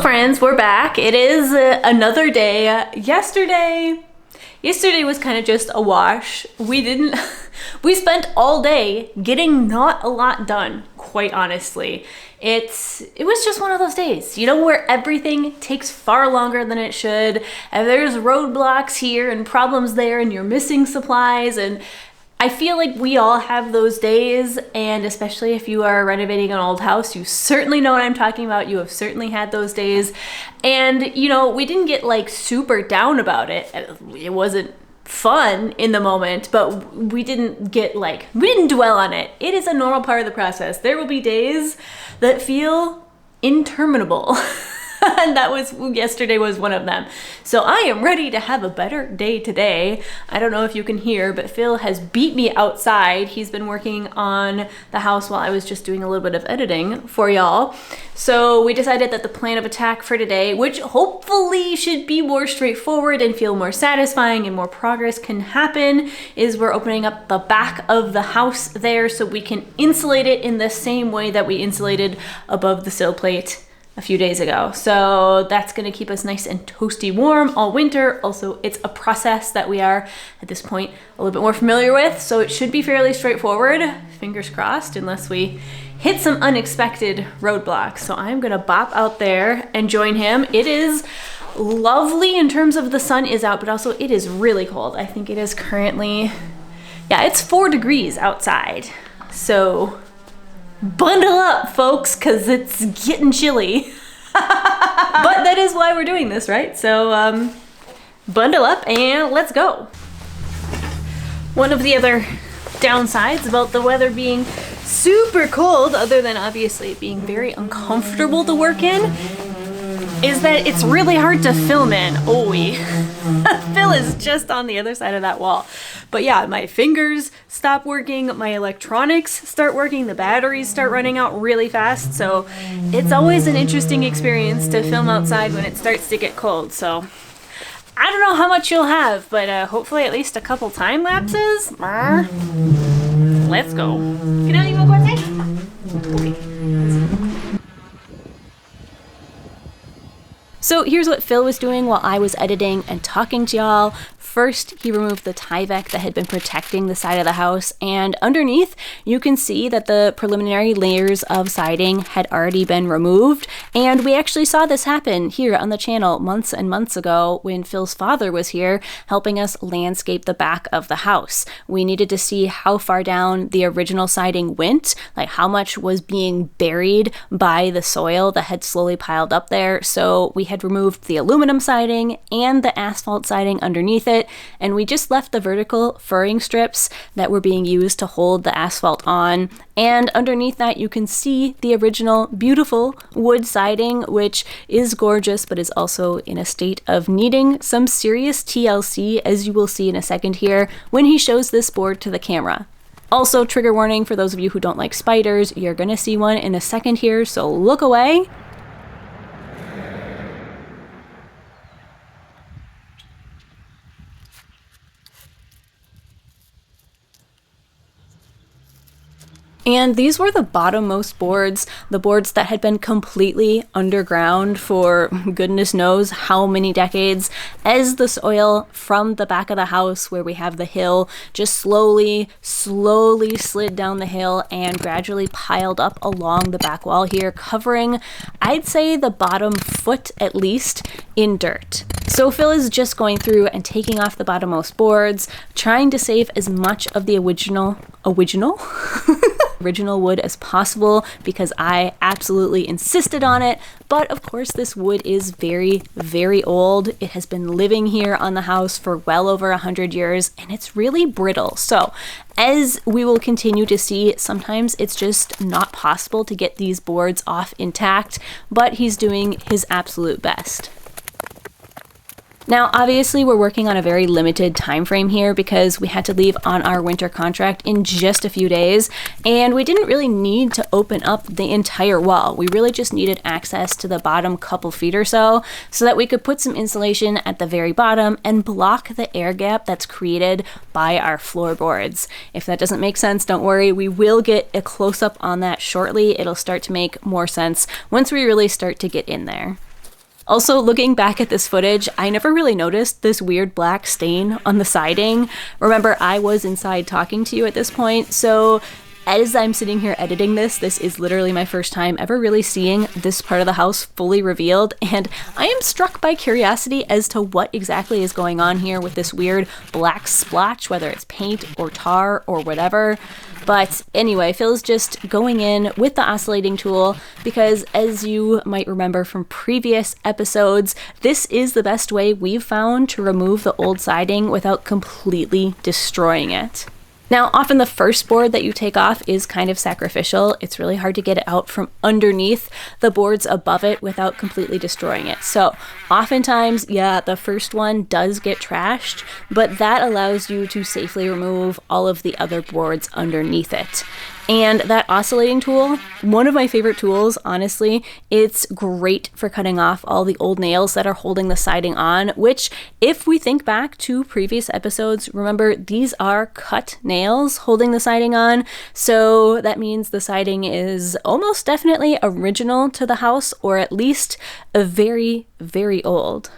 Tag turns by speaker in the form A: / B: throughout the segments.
A: Hello friends, we're back. It is another day. Yesterday was kind of just a wash. We spent all day getting not a lot done, quite honestly. It was just one of those days, you know, where everything takes far longer than it should, and there's roadblocks here and problems there, and you're missing supplies, and I feel like we all have those days, and especially if you are renovating an old house, you certainly know what I'm talking about. You have certainly had those days. And, you know, we didn't get like super down about it. It wasn't fun in the moment, but we didn't dwell on it. It is a normal part of the process. There will be days that feel interminable. And yesterday was one of them. So I am ready to have a better day today. I don't know if you can hear, but Phil has beat me outside. He's been working on the house while I was just doing a little bit of editing for y'all. So we decided that the plan of attack for today, which hopefully should be more straightforward and feel more satisfying and more progress can happen, is we're opening up the back of the house there so we can insulate it in the same way that we insulated above the sill plate a few days ago. So that's going to keep us nice and toasty warm all winter. Also, it's a process that we are at this point a little bit more familiar with, so it should be fairly straightforward. Fingers crossed, unless we hit some unexpected roadblocks. So I'm going to bop out there and join him. It is lovely in terms of the sun is out, but also it is really cold. I think it is currently, it's 4 degrees outside. So bundle up, folks, because it's getting chilly. But that is why we're doing this, right? So bundle up and let's go. One of the other downsides about the weather being super cold, other than obviously it being very uncomfortable to work in, is that it's really hard to film in. Phil is just on the other side of that wall. But yeah, my fingers stop working, my electronics start working, the batteries start running out really fast. So it's always an interesting experience to film outside when it starts to get cold. So I don't know how much you'll have, but hopefully at least a couple time lapses. Let's go. You want to go outside? Okay. So here's what Phil was doing while I was editing and talking to y'all. First, he removed the Tyvek that had been protecting the side of the house, and underneath, you can see that the preliminary layers of siding had already been removed, and we actually saw this happen here on the channel months and months ago when Phil's father was here helping us landscape the back of the house. We needed to see how far down the original siding went, like how much was being buried by the soil that had slowly piled up there, so we had removed the aluminum siding and the asphalt siding underneath it, and we just left the vertical furring strips that were being used to hold the asphalt on. And underneath that, you can see the original beautiful wood siding, which is gorgeous, but is also in a state of needing some serious TLC, as you will see in a second here when he shows this board to the camera. Also, trigger warning for those of you who don't like spiders, you're gonna see one in a second here, so look away. And these were the bottommost boards, the boards that had been completely underground for goodness knows how many decades, as the soil from the back of the house where we have the hill just slowly slid down the hill and gradually piled up along the back wall here, covering, I'd say, the bottom foot at least in dirt. So Phil is just going through and taking off the bottommost boards, trying to save as much of the original wood as possible because I absolutely insisted on it. But of course, this wood is very, very old. It has been living here on the house for well over 100 years, and it's really brittle. So as we will continue to see, sometimes it's just not possible to get these boards off intact, but he's doing his absolute best. Now, obviously, we're working on a very limited time frame here because we had to leave on our winter contract in just a few days, and we didn't really need to open up the entire wall. We really just needed access to the bottom couple feet or so that we could put some insulation at the very bottom and block the air gap that's created by our floorboards. If that doesn't make sense, don't worry. We will get a close-up on that shortly. It'll start to make more sense once we really start to get in there. Also, looking back at this footage, I never really noticed this weird black stain on the siding. Remember, I was inside talking to you at this point, so as I'm sitting here editing this is literally my first time ever really seeing this part of the house fully revealed, and I am struck by curiosity as to what exactly is going on here with this weird black splotch, whether it's paint or tar or whatever. But anyway, Phil's just going in with the oscillating tool because, as you might remember from previous episodes, this is the best way we've found to remove the old siding without completely destroying it. Now, often the first board that you take off is kind of sacrificial. It's really hard to get it out from underneath the boards above it without completely destroying it. So oftentimes, yeah, the first one does get trashed, but that allows you to safely remove all of the other boards underneath it. And that oscillating tool, one of my favorite tools, honestly. It's great for cutting off all the old nails that are holding the siding on, which, if we think back to previous episodes, remember, these are cut nails holding the siding on. So that means the siding is almost definitely original to the house, or at least a very, very old.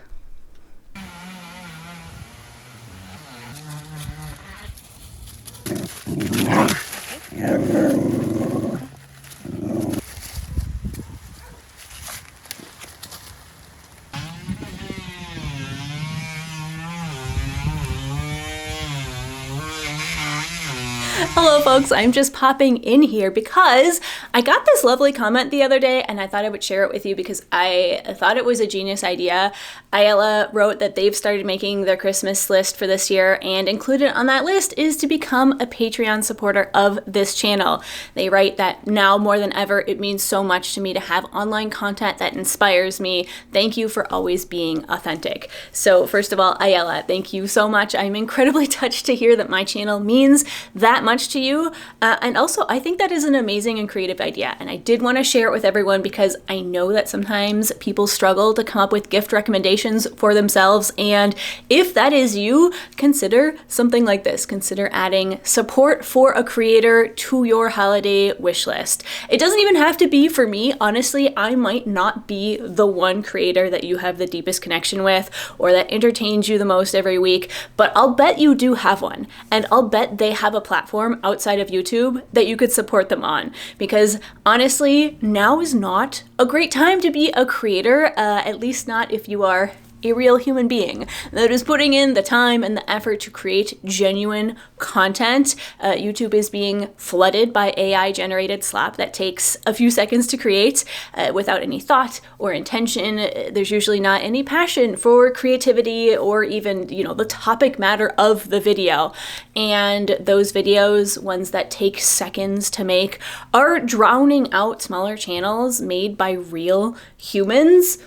A: Hello folks, I'm just popping in here because I got this lovely comment the other day and I thought I would share it with you because I thought it was a genius idea. Ayala wrote that they've started making their Christmas list for this year, and included on that list is to become a Patreon supporter of this channel. They write that now more than ever, it means so much to me to have online content that inspires me. Thank you for always being authentic. So first of all, Ayala, thank you so much. I'm incredibly touched to hear that my channel means that much to you. And also, I think that is an amazing and creative idea. And I did want to share it with everyone because I know that sometimes people struggle to come up with gift recommendations for themselves. And if that is you, consider something like this. Consider adding support for a creator to your holiday wish list. It doesn't even have to be for me. Honestly, I might not be the one creator that you have the deepest connection with or that entertains you the most every week, but I'll bet you do have one. And I'll bet they have a platform outside of YouTube that you could support them on. Because honestly, now is not a great time to be a creator, at least not if you are a real human being that is putting in the time and the effort to create genuine content. YouTube is being flooded by AI generated slop that takes a few seconds to create without any thought or intention. There's usually not any passion for creativity or even, the topic matter of the video. And those videos, ones that take seconds to make, are drowning out smaller channels made by real humans.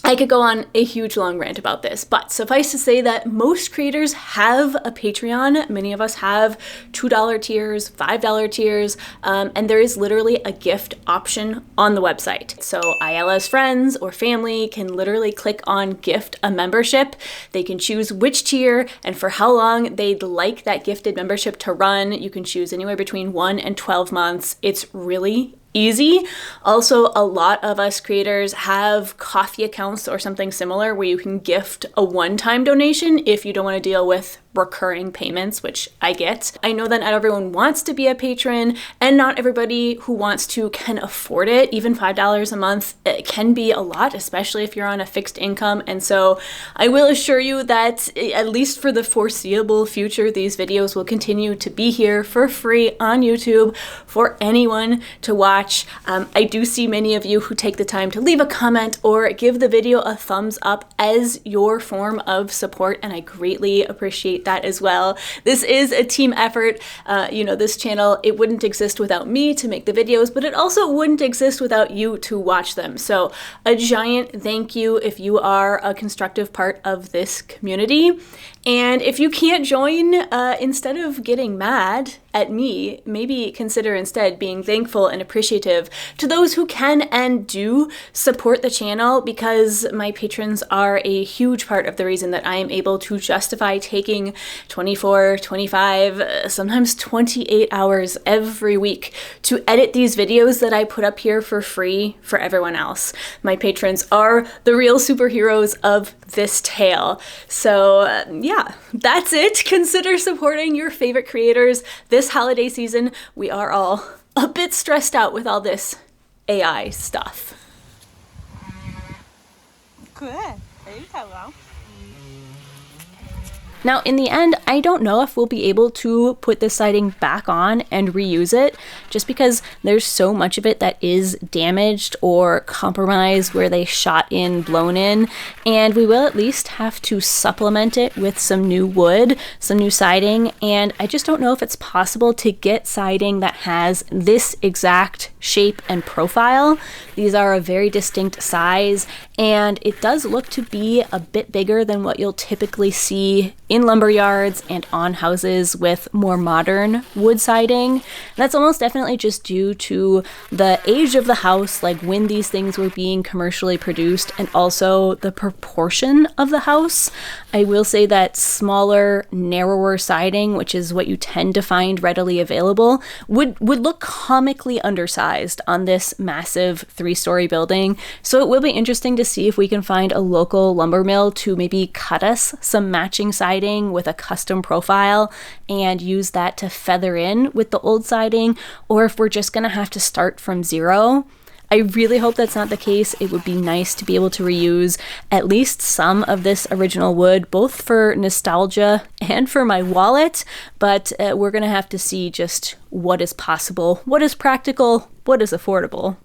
A: I could go on a huge long rant about this, but suffice to say that most creators have a Patreon. Many of us have $2 tiers, $5 tiers, and there is literally a gift option on the website. So Ayala's friends or family can literally click on gift a membership. They can choose which tier and for how long they'd like that gifted membership to run. You can choose anywhere between 1 and 12 months. It's really easy. Also, a lot of us creators have coffee accounts or something similar where you can gift a one-time donation if you don't want to deal with recurring payments, which I get. I know that not everyone wants to be a patron, and not everybody who wants to can afford it. Even $5 a month it can be a lot, especially if you're on a fixed income. And so I will assure you that at least for the foreseeable future, these videos will continue to be here for free on YouTube for anyone to watch. I do see many of you who take the time to leave a comment or give the video a thumbs up as your form of support, and I greatly appreciate that as well. This is a team effort. This channel, it wouldn't exist without me to make the videos, but it also wouldn't exist without you to watch them. So a giant thank you if you are a constructive part of this community. And if you can't join, instead of getting mad at me, maybe consider instead being thankful and appreciative to those who can and do support the channel, because my patrons are a huge part of the reason that I am able to justify taking 24, 25, sometimes 28 hours every week to edit these videos that I put up here for free for everyone else. My patrons are the real superheroes of this tale. So yeah, that's it. Consider supporting your favorite creators this holiday season. We are all a bit stressed out with all this AI stuff. Now, in the end, I don't know if we'll be able to put this siding back on and reuse it, just because there's so much of it that is damaged or compromised where they shot in, blown in, and we will at least have to supplement it with some new wood, some new siding, and I just don't know if it's possible to get siding that has this exact shape and profile. These are a very distinct size, and it does look to be a bit bigger than what you'll typically see in lumber yards and on houses with more modern wood siding. And that's almost definitely just due to the age of the house, like when these things were being commercially produced, and also the proportion of the house. I will say that smaller, narrower siding, which is what you tend to find readily available, would look comically undersized on this massive 3-story building. So it will be interesting to see if we can find a local lumber mill to maybe cut us some matching siding with a custom profile and use that to feather in with the old siding, or if we're just gonna have to start from zero. I really hope that's not the case. It would be nice to be able to reuse at least some of this original wood, both for nostalgia and for my wallet, but we're gonna have to see just what is possible, what is practical, what is affordable.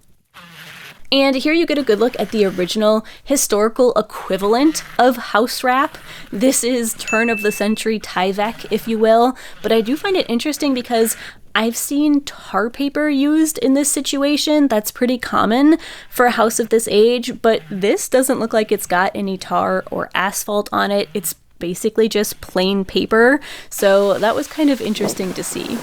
A: And here you get a good look at the original historical equivalent of house wrap. This is turn of the century Tyvek, if you will, but I do find it interesting because I've seen tar paper used in this situation. That's pretty common for a house of this age, but this doesn't look like it's got any tar or asphalt on it. It's basically just plain paper, so that was kind of interesting to see.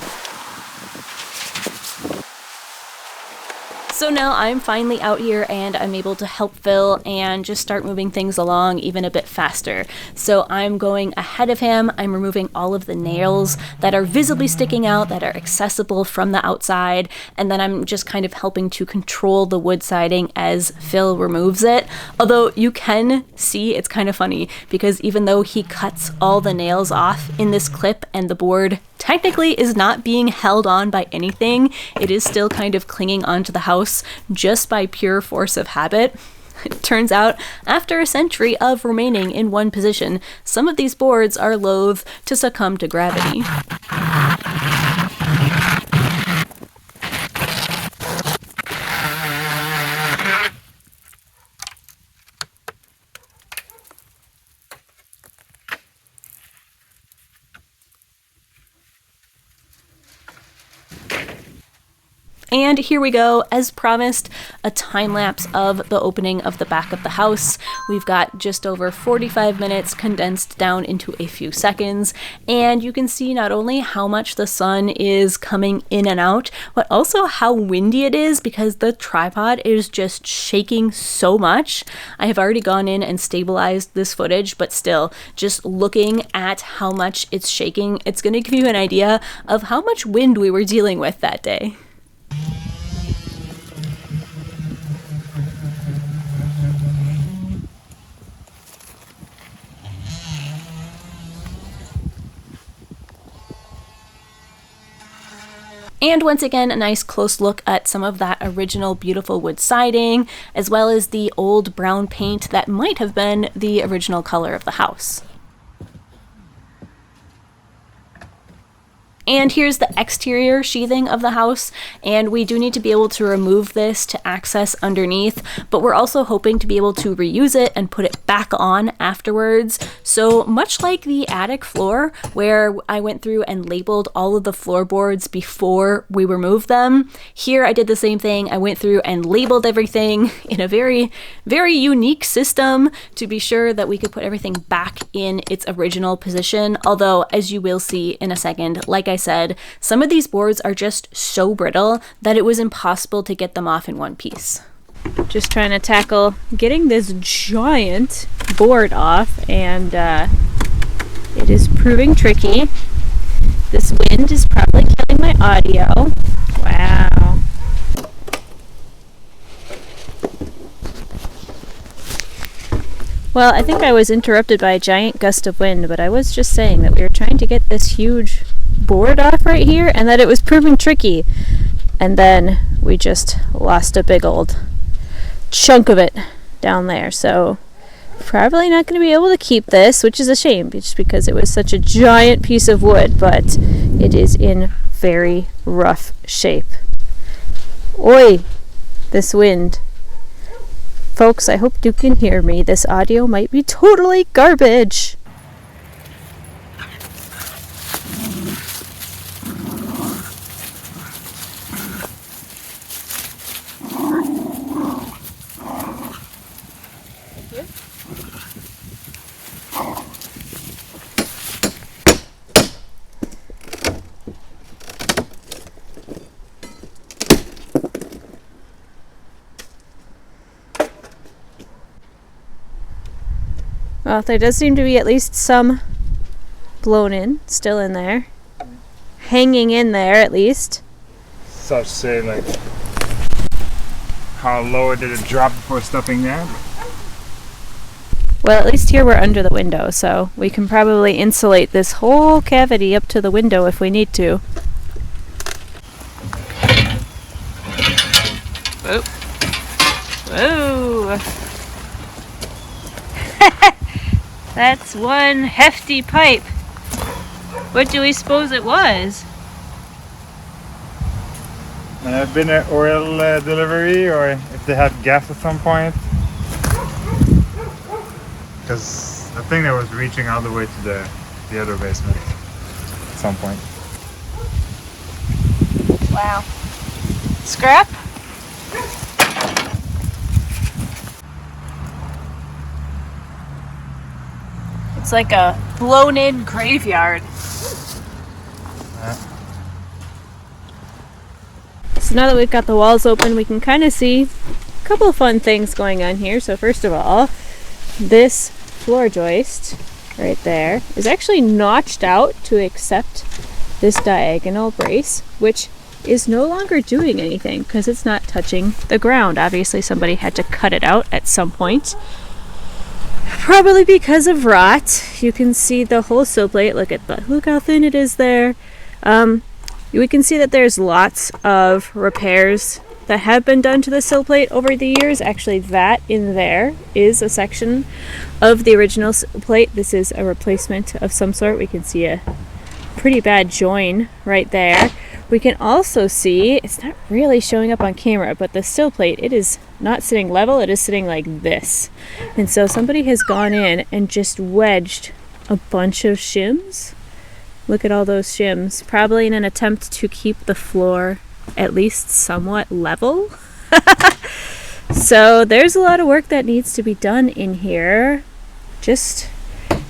A: So now I'm finally out here and I'm able to help Phil and just start moving things along even a bit faster. So I'm going ahead of him. I'm removing all of the nails that are visibly sticking out, that are accessible from the outside, and then I'm just kind of helping to control the wood siding as Phil removes it. Although you can see it's kind of funny because even though he cuts all the nails off in this clip and the board technically is not being held on by anything, it is still kind of clinging onto the house just by pure force of habit. It turns out, after a century of remaining in one position, some of these boards are loath to succumb to gravity. And here we go, as promised, a time lapse of the opening of the back of the house. We've got just over 45 minutes condensed down into a few seconds, and you can see not only how much the sun is coming in and out, but also how windy it is because the tripod is just shaking so much. I have already gone in and stabilized this footage, but still, just looking at how much it's shaking, it's going to give you an idea of how much wind we were dealing with that day. And once again, a nice close look at some of that original beautiful wood siding, as well as the old brown paint that might have been the original color of the house. And here's the exterior sheathing of the house, and we do need to be able to remove this to access underneath, but we're also hoping to be able to reuse it and put it back on afterwards. So much like the attic floor, where I went through and labeled all of the floorboards before we removed them, here I did the same thing. I went through and labeled everything in a very, very unique system to be sure that we could put everything back in its original position. Although, as you will see in a second, like I said, some of these boards are just so brittle that it was impossible to get them off in one piece. Just trying to tackle getting this giant board off, and it is proving tricky. This wind is probably killing my audio. Wow. Well, I think I was interrupted by a giant gust of wind, but I was just saying that we were trying to get this huge board off right here, and that it was proving tricky. And then we just lost a big old chunk of it down there. So probably not going to be able to keep this, which is a shame just because it was such a giant piece of wood, but it is in very rough shape. Oi, this wind. Folks, I hope you can hear me. This audio might be totally garbage. Well, there does seem to be at least some blown in, still in there. Hanging in there, at least.
B: Such say, like, how low did it drop before stepping there?
A: Well, at least here we're under the window, so we can probably insulate this whole cavity up to the window if we need to. Whoa. Whoa. That's one hefty pipe. What do we suppose it was?
B: Might have been an oil delivery, or if they had gas at some point. Because I think that was reaching all the way to the other basement at some point.
A: Wow. Scrap? It's like a blown-in graveyard. So now that we've got the walls open, we can kind of see a couple of fun things going on here. So first of all, this floor joist right there is actually notched out to accept this diagonal brace, which is no longer doing anything because it's not touching the ground. Obviously somebody had to cut it out at some point. Probably because of rot. You can see the whole sill plate. Look how thin it is there. We can see that there's lots of repairs that have been done to the sill plate over the years. Actually, that in there is a section of the original sill plate. This is a replacement of some sort. We can see a pretty bad join right there. We can also see, it's not really showing up on camera, but the sill plate, it is not sitting level, it is sitting like this. And so somebody has gone in and just wedged a bunch of shims. Look at all those shims, probably in an attempt to keep the floor at least somewhat level. So there's a lot of work that needs to be done in here. Just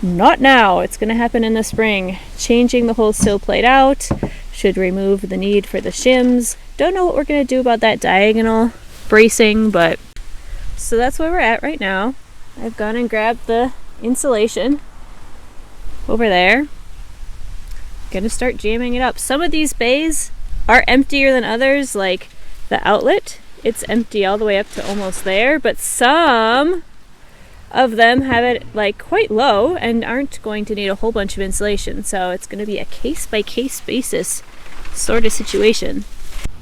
A: not now. It's going to happen in the spring. Changing the whole sill plate out should remove the need for the shims. Don't know what we're going to do about that diagonal bracing, but so that's where we're at right now. I've gone and grabbed the insulation over there. Gonna start jamming it up. Some of these bays are emptier than others, like the outlet. It's empty all the way up to almost there, but some of them have it like quite low and aren't going to need a whole bunch of insulation. So it's gonna be a case-by-case basis sort of situation.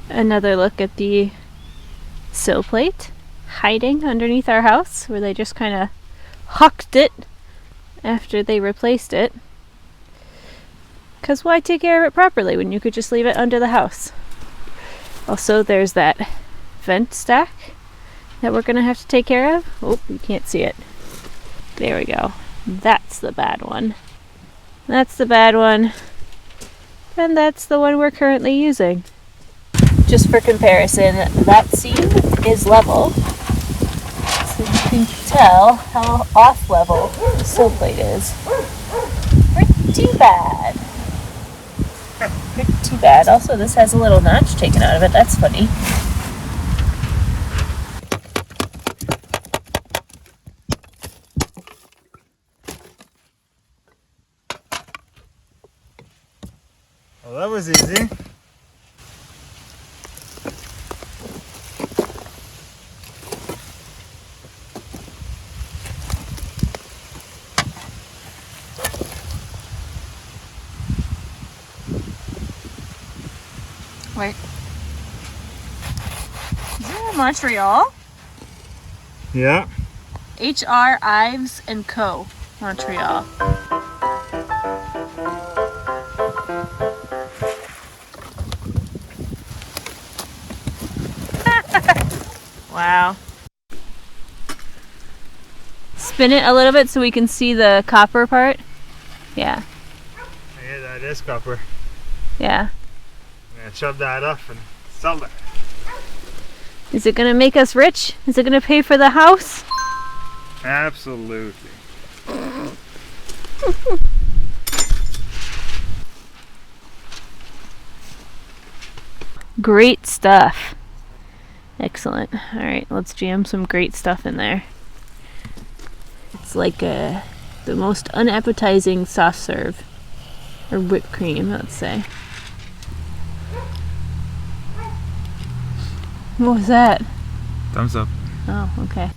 A: Another look at the sill plate hiding underneath our house, where they just kind of hucked it after they replaced it. Because why take care of it properly when you could just leave it under the house? Also, there's that vent stack that we're going to have to take care of. Oh, you can't see it. There we go. That's the bad one. That's the bad one. And that's the one we're currently using. Just for comparison, that seam is level. So you can tell how off level the sill plate is. Pretty bad. Pretty bad. Also, this has a little notch taken out of it. That's funny.
B: Well, that was easy.
A: Wait. Is it in Montreal?
B: Yeah.
A: H.R. Ives and Co. Montreal. Wow. Spin it a little bit so we can see the copper part. Yeah.
B: Yeah, that is copper.
A: Yeah.
B: I'm gonna chop that off and sell that.
A: Is it gonna make us rich? Is it gonna pay for the house?
B: Absolutely.
A: Great stuff. Excellent. All right, let's jam some great stuff in there. It's like the most unappetizing soft serve, or whipped cream, let's say. What was that?
B: Thumbs up.
A: Oh, okay.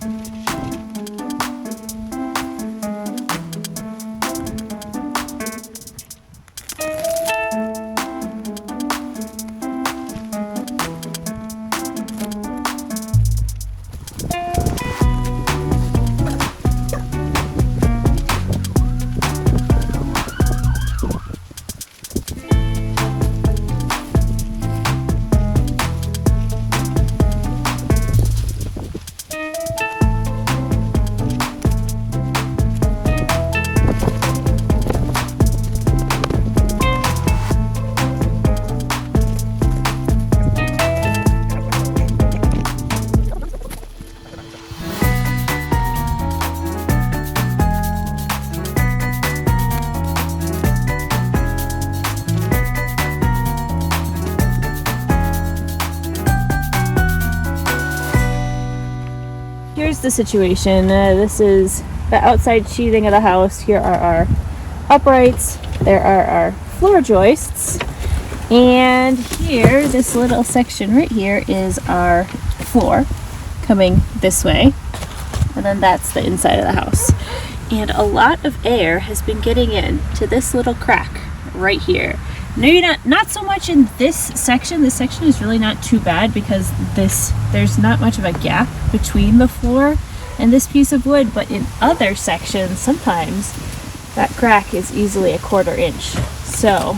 A: Here's the situation. This is the outside sheathing of the house. Here are our uprights. There are our floor joists. And here, this little section right here is our floor coming this way. And then that's the inside of the house. And a lot of air has been getting in to this little crack right here. No, not so much in this section. This section is really not too bad because there's not much of a gap between the floor and this piece of wood, but in other sections, sometimes that crack is easily a 1/4 inch. So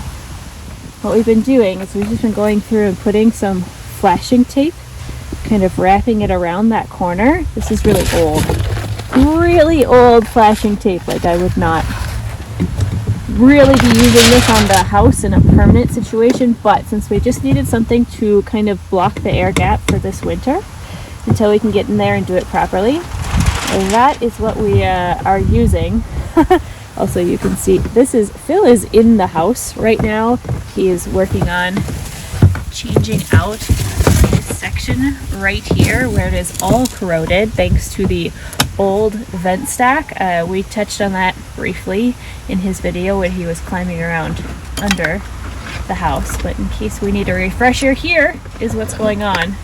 A: what we've been doing is we've just been going through and putting some flashing tape, kind of wrapping it around that corner. This is really old flashing tape. Like, I would not really be using this on the house in a permanent situation, but since we just needed something to kind of block the air gap for this winter until we can get in there and do it properly, that is what we are using. Also, you can see Phil is in the house right now. He is working on changing out this section right here where it is all corroded thanks to the old vent stack. We touched on that briefly in his video when he was climbing around under the house, but in case we need a refresher, here is what's going on.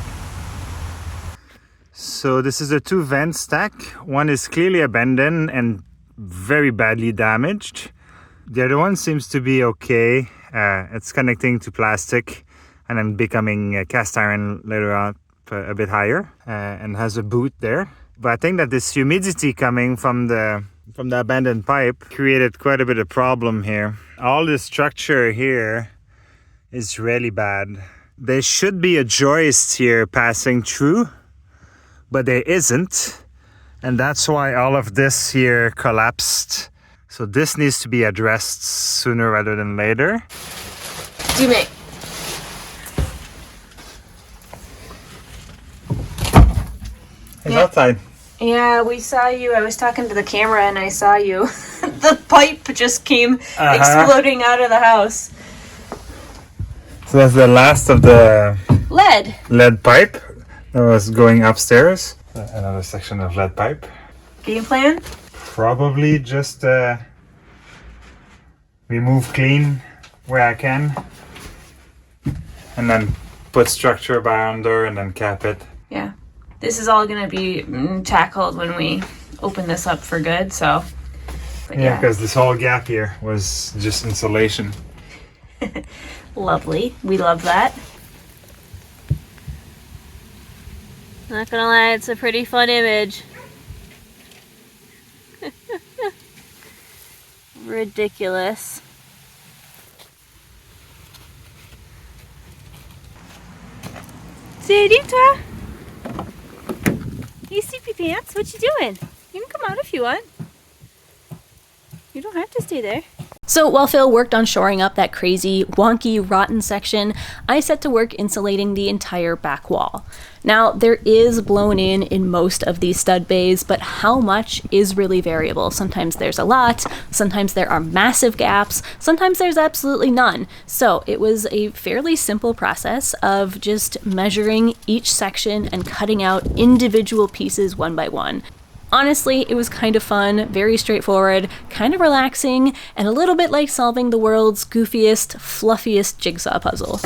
B: So this is a 2 vent stack. One is clearly abandoned and very badly damaged. The other one seems to be okay. It's connecting to plastic and then becoming cast iron later on a bit higher, and has a boot there. But I think that this humidity coming from the abandoned pipe created quite a bit of problem here. All the structure here is really bad. There should be a joist here passing through, but there isn't. And that's why all of this here collapsed. So this needs to be addressed sooner rather than later.
A: Do me.
B: It's outside.
A: Yeah, we saw you. I was talking to the camera and I saw you. The pipe just came exploding out of the house.
B: So that's the last of the
A: lead
B: pipe that was going upstairs. Another section of lead pipe.
A: Game plan?
B: Probably just remove clean where I can. And then put structure by under and then cap it.
A: Yeah. This is all going to be tackled when we open this up for good, so.
B: Yeah, because this whole gap here was just insulation.
A: Lovely. We love that. Not gonna lie, it's a pretty fun image. Ridiculous. Salut toi! Hey, Sleepy Pants, what you doing? You can come out if you want. You don't have to stay there. So while Phil worked on shoring up that crazy, wonky, rotten section, I set to work insulating the entire back wall. Now, there is blown in most of these stud bays, but how much is really variable. Sometimes there's a lot, sometimes there are massive gaps, sometimes there's absolutely none. So it was a fairly simple process of just measuring each section and cutting out individual pieces one by one. Honestly, it was kind of fun, very straightforward, kind of relaxing, and a little bit like solving the world's goofiest, fluffiest jigsaw puzzle.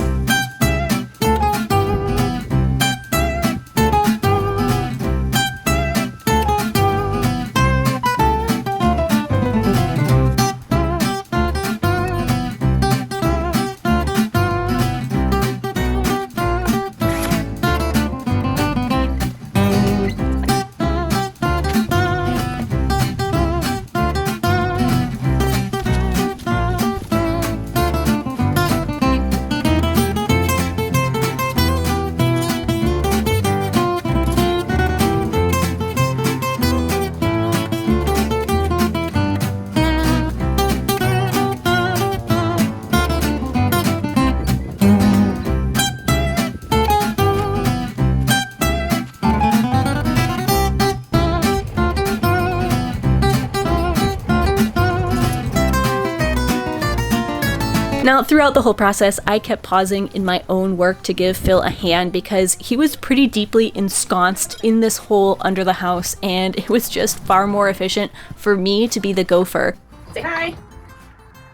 A: Now, throughout the whole process, I kept pausing in my own work to give Phil a hand because he was pretty deeply ensconced in this hole under the house, and it was just far more efficient for me to be the gopher. Say hi.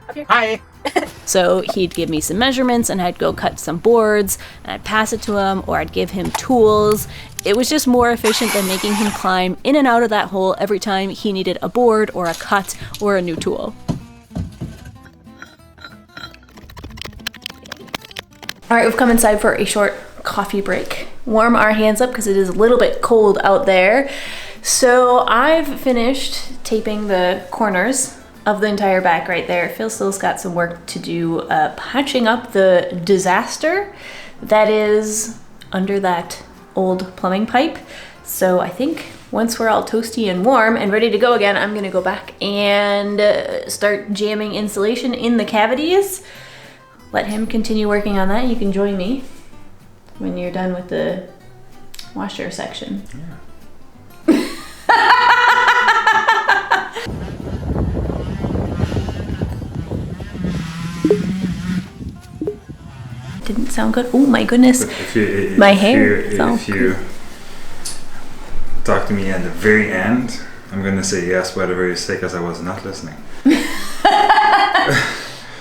A: Up here.
B: Hi.
A: So he'd give me some measurements and I'd go cut some boards and I'd pass it to him, or I'd give him tools. It was just more efficient than making him climb in and out of that hole every time he needed a board or a cut or a new tool. All right, we've come inside for a short coffee break. Warm our hands up because it is a little bit cold out there. So I've finished taping the corners of the entire back right there. Phil still's got some work to do patching up the disaster that is under that old plumbing pipe. So I think once we're all toasty and warm and ready to go again, I'm gonna go back and start jamming insulation in the cavities. Let him continue working on that. You can join me when you're done with the washer section. Yeah. Didn't sound good. Oh my goodness. My hair.
B: If you talk to me at the very end, I'm gonna say yes, whatever you say, because I was not listening.